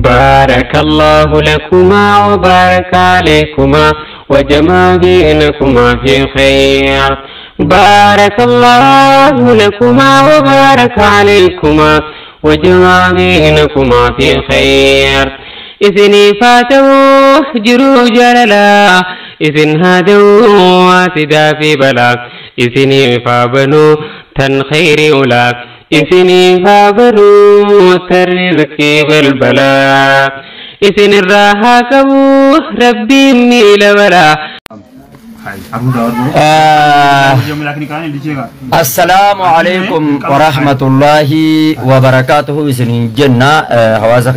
بارك الله لكما وبارك عليكما وجمع بينكما في خير بارك الله لكما وبارك عليكما وجمع بينكما في خير إذني فاتوا جرو جللا إذن هادوا واتدا في بلا إذني فابنوا تن خير أولا إذني فابنوا ترزقي بالبلاء إذن الراحة كبو ربي ميل ولا السلام عليكم ورحمة الله وبركاته سنين جنة حوازخ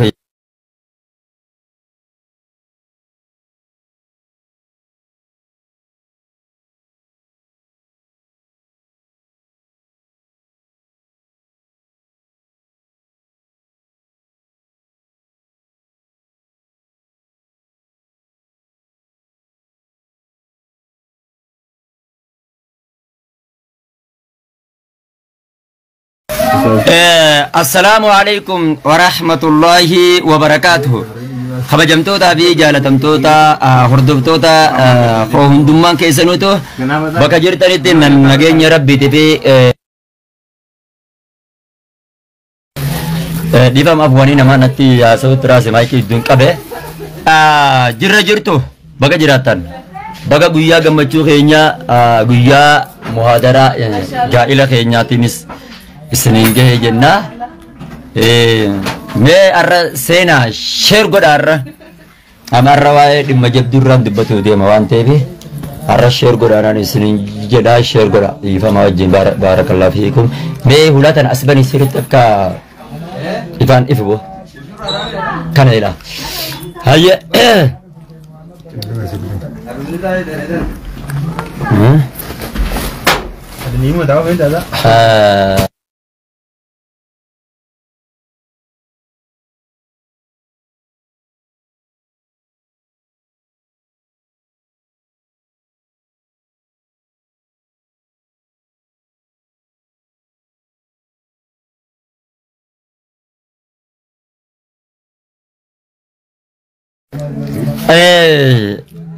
السلام عليكم ورحمة الله وبركاته خبجمتوتا في جالتمتوتا هردبتوتا هندمان كيسنوتو بكا جرتني نغين ربي تفي ديفام أفواني نما نتي سوت راسي مايكي دون قبه جرتو بكا جراتان بكا غويا غمچو خينيا غويا محاضرة جائلة خينيا تينس isninge jenna me arra sena share godar amarra wae dimma jabdurran dubbatu de mawantebi arra share godaran isnin jeda share goda ifama wajin barakallahu fiikum me hulatan asbani sirtaka ifan ifbo kana ila hayya ni mo daw benda da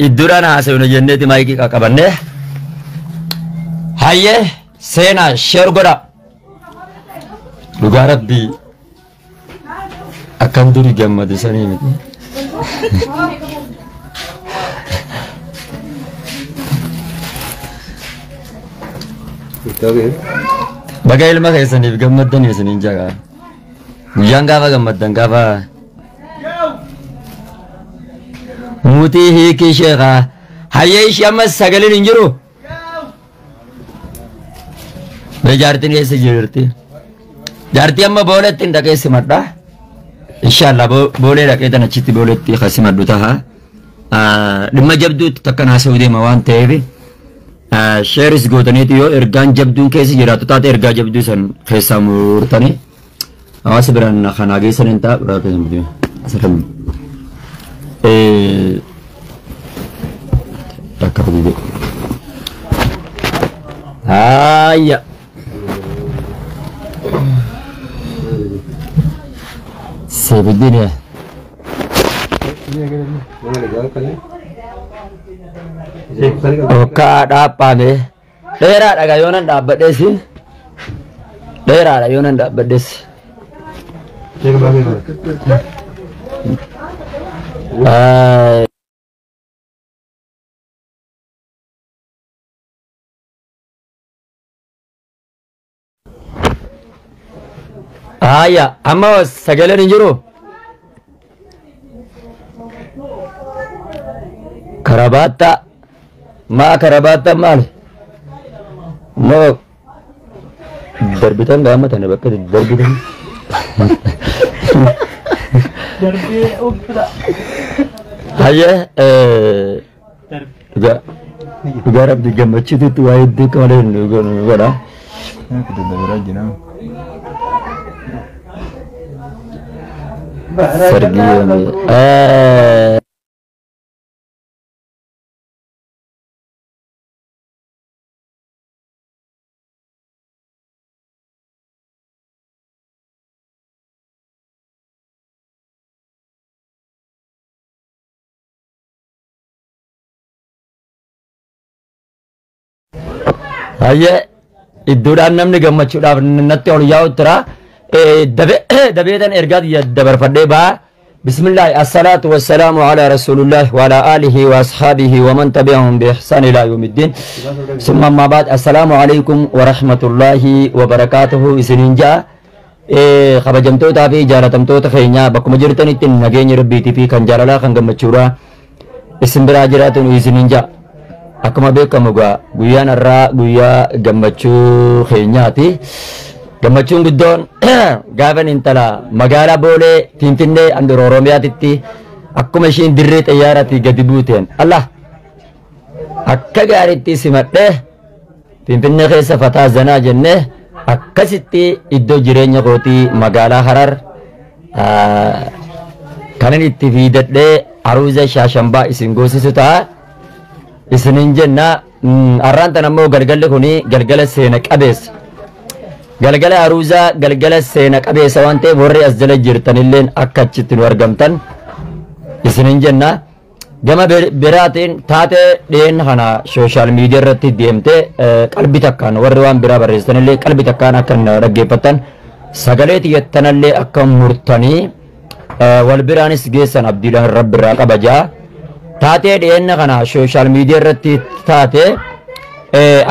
iddurana asuna jenneti maiki qaqabanne hayye sena share goda luga rabbi akan duri gammadu sani miti baga ilma kaysani gammadan yesanin jaga guyyan gafa gammadan gafa موتي هيك شيخة هيا شمس سجلين ينجرو بجارتين يسي جرتي جارتي أما بولتين دكيس سمردا إن شاء الله بولي دكيتا نشتي بولتي خاسي مردوتها لما جبدو تكنا سعودي موان تيبي شيرس غوتانيتي يو إرغان جبدون كيسي جراتو تاتي إرغا جبدو سن خيسا مورتاني أواس بران خناغي سن انتا براكي سمديو سرم Dakar dulu. Ayah. Sebegini ya. Oka ada apa nih? Daerah ada gayonan dapat desi. Daerah ada gayonan dapat desi. Ayah, amma sagale ninjuru. Karabata, ma karabata mal. Mo darbitan gak amat ane bakal darbitan. Darbi udah. Ayah, juga Arab juga macam itu ayat di kemarin juga dah. Kita dah aja nak. Sergi Hayye iddoodhaan namni gammachuudhaaf natti ol yaa'u tira. Dabeetan ergaat dabarfadhee baa. Bismillah assalatu wassalamu ala rasulillah wa ala alihi wa ashabihi wa man tabi'ahum bi ihsan ila yawmiddin. Summa amma ba'd assalamu alaykum wa rahmatullahi wa barakatuhu isinin jaa. Kabajamtoota fi jaalatamtoota keenya bakkuma jirtanitti nageenya rabbiitii fi kan jaalalaa kan gammachuudha isin biraa jiraatun isinin jaa. Akkuma beekamu guyyaan har'aa guyyaa gammachuu keenyaati. Gammachuun guddoon gaafa intala magaalaa Boolee Finfinnee handhuura Oromiyaatitti akkuma ishiin dirree xiyyaaraatti gadi buuteen Allah akka gaariitti simadhee Finfinnee keessa fataa zanaa jennee akkasitti iddoo jireenya kootii magaalaa Harar kanan itti fiidadhee aruuza shaashambaa isin goosisu ta'a isinin jenna har'aan tan ammoo galgalli kuni galgala seena qabeessa. Galgala aruuza galgala seena qabeessa waan ta'eef warri as jala jirtanilleen akka achitti nu argamtan isinin jenna. Gama biraatiin taatee dhiyeenya kana sooshaal miidiyaa irratti deemtee qalbii takkaan warri waan biraa barreessanillee qalbii takkaan akka dhaggeeffatan sagalee xiyyeettanallee akka murtanii wal biraanis geessan abdiidhaan rabbi irraa qabajaa. Taatee dhiyeenya kana sooshaal miidiyaa irratti taatee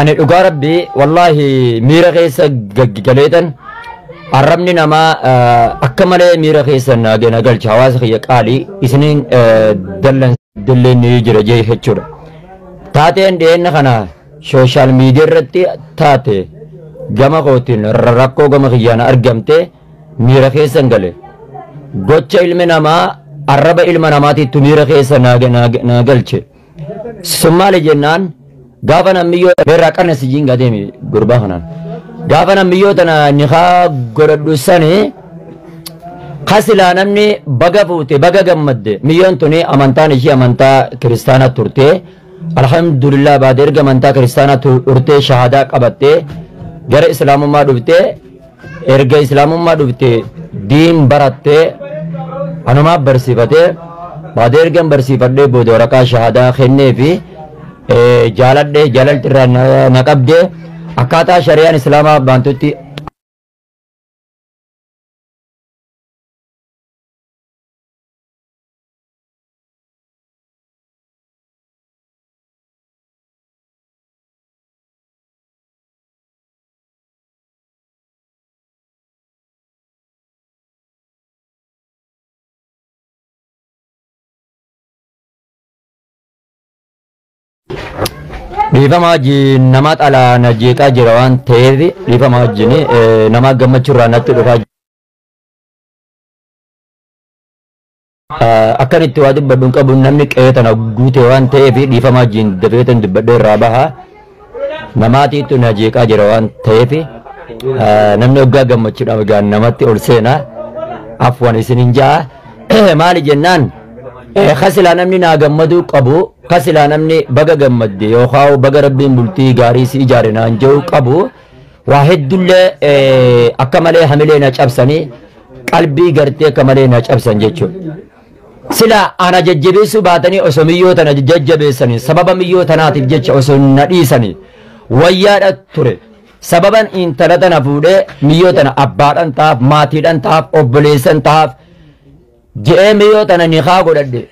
ani dhugaa rabbi wallahi miira keessa gaggaleetan arrabni namaa akka malee miira keessa na galcha hawaasa kiyya qaalii isiniin dallan ni jira jee jechuudha. Taateen dhiyeenya kana sooshaal miidiyaa irratti taate gama kootiin rakkoo gama kiyyaan argamte miira keessa gale gocha ilmi namaa arraba ilma namaatiitu miira keessa na galche summaali jennaan. Gaafa namniyyoo beerraa qarna sijjiin gadeemi gurbaa kanaan gaafa namniyyoo tana niqaa godhadhu sani kasilaa namni baga fuute baga gammadde miyyoon tuni amantaan ishii amantaa kiristaanaa turte alhamdulillah baada erga amantaa kiristaanaa turte shahadaa qabatte gara islaamummaa dhufte erga islaamummaa dhufte diin baratte anumaa barsiifate baada erga barsiifadhee booda waraqaa shahadaa kenneefi jaaladhe jaalalti irraa na qabde akkaataa shari'aan islaamaa baantutti Dhiifama wajjin nama dhalaa na jeeqaa jira waan ta'eef dhiifama wajjin nama gammachuu irraa natti dhufaa jira. Akkan itti waa dubbadhuun qabu namni qe'ee tana guute waan ta'eef dhiifama wajjin dafeetan dubbadhee irraa baha namaatiitu na jeeqaa jira waan ta'eef namni waggaa gammachuudhaaf gaan namatti ol seena afwan isinin ja'a maali jennaan kasilaa namni naa gammaduu qabu kasilaa namni baga gammadde yookaan baga rabbiin bultii gaarii si ijaare naan jedhu qabu waa heddullee akka malee hamilee na cabsanii qalbii gartee akka malee na cabsan jechuudha. Sila ana jajjabeessuu baatanii osoo miyyoo tana jajjabeessanii sababa miyyoo tanaatiif jecha osoo na dhiisanii wayyaadha ture. Sababan intala tana fuudhee miyyoo tana abbaadhaan taa'aaf maatiidhaan taa'aaf obboleessan taa'aaf je'ee miyyoo tana niqaa godhadhe.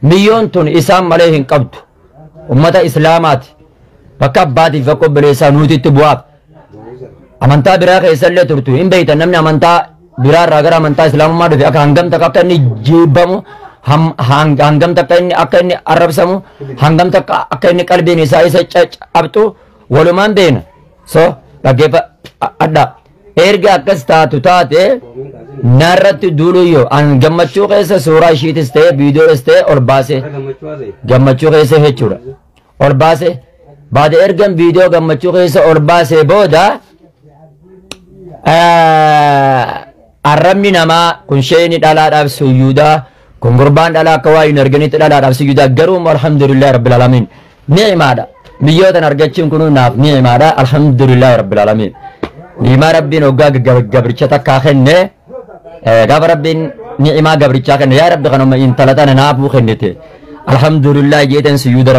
Miyyoon tun isaan malee hin qabdu ummata islaamaati bakka abbaatiif bakka obboleessaa nuutitti bu'aaf amantaa biraa keessallee turtu hin beeytan namni amantaa biraa irraa gara amantaa islaamummaa dhufe akka hangamta akka inni jibbamu hangamta akka inni arrabsamu hangamta akka inni qalbiin isaa isa cabxu walumaan beena so dhaggeeffa adda erga akkas taatu taate narratti duuluyyoo an gammachuu keessa suuraa ishiitis ta'e viidiyoos ta'e ol baase gammachuu keessa jechuudha ol baase baada ergan viidiyoo gammachuu keessa ol baase booda arrabni namaa kun sheeni dhalaadhaaf suyyuudaa kun gurbaan dhalaa akka waa hin arganitti dhalaadhaaf suyyuudaa garuu alhamdulillahi rabbil alamin ni'imaadha miyyootan argachuun kun naaf ni'imaadha alhamdulillahi rabbil alamin ni'imaa rabbiin hoggaa gabricha takkaa kenne gaafa rabbiin ni'imaa gabrichaa kenne yaa rabbi kanuma intala tana naafuu kennite alhamdulillah jeetan suyyuuda rabbi